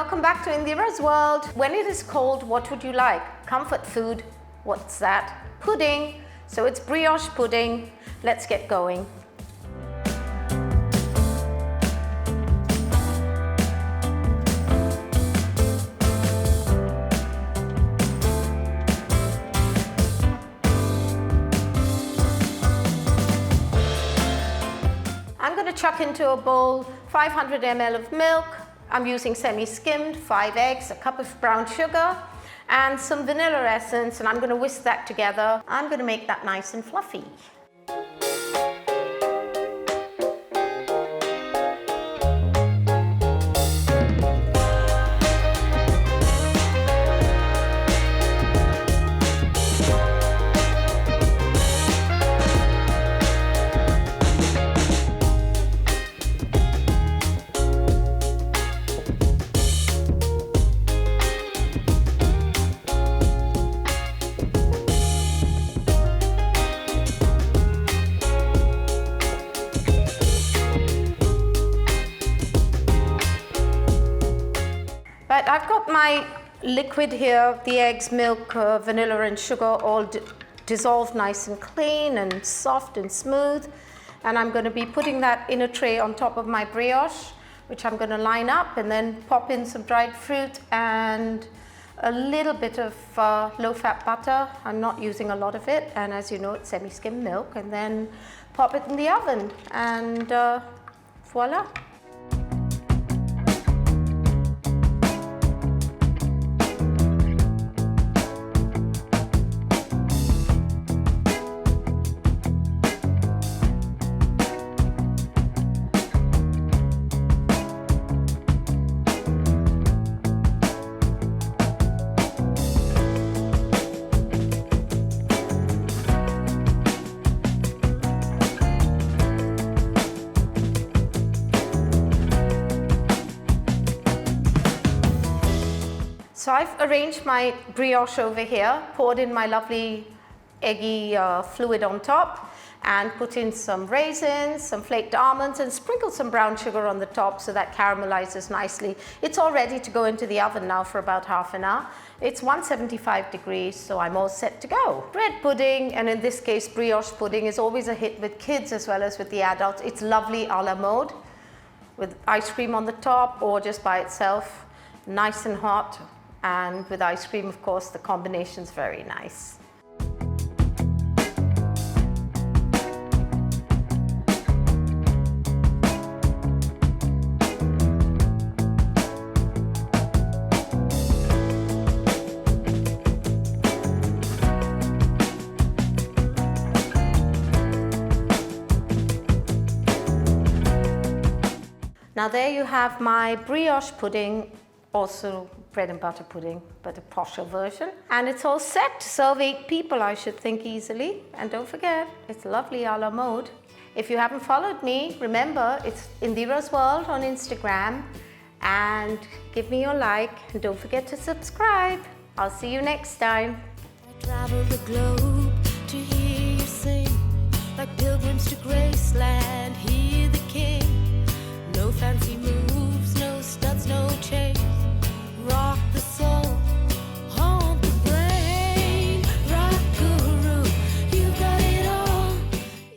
welcome back to Indira's World. When it is cold, what would you like? Comfort food. What's that? Pudding. So it's brioche pudding. Let's get going. I'm going to chuck into a bowl 500 ml of milk. I'm using semi-skimmed, 5 eggs, a cup of brown sugar, and some vanilla essence, and I'm going to whisk that together. I'm going to make that nice and fluffy. But I've got my liquid here, the eggs, milk, vanilla and sugar all dissolved nice and clean and soft and smooth. And I'm going to be putting that in a tray on top of my brioche, which I'm going to line up and then pop in some dried fruit and a little bit of low-fat butter. I'm not using a lot of it, and as you know, it's semi-skimmed milk, and then pop it in the oven and voila. So I've arranged my brioche over here, poured in my lovely eggy fluid on top, and put in some raisins, some flaked almonds, and sprinkled some brown sugar on the top so that caramelizes nicely. It's all ready to go into the oven now for about half an hour. It's 175 degrees, so I'm all set to go. Bread pudding, and in this case brioche pudding, is always a hit with kids as well as with the adults. It's lovely a la mode, with ice cream on the top or just by itself, nice and hot. And with ice cream, of course, the combination's very nice. Now there you have my brioche pudding, also bread and butter pudding, but a posher version. And it's all set to serve 8 people, I should think, easily. And don't forget, it's lovely a la mode. If you haven't followed me, remember, it's Indira's World on Instagram. And give me your like, and don't forget to subscribe. I'll see you next time. I travel the globe to hear you sing, like pilgrims to Graceland here.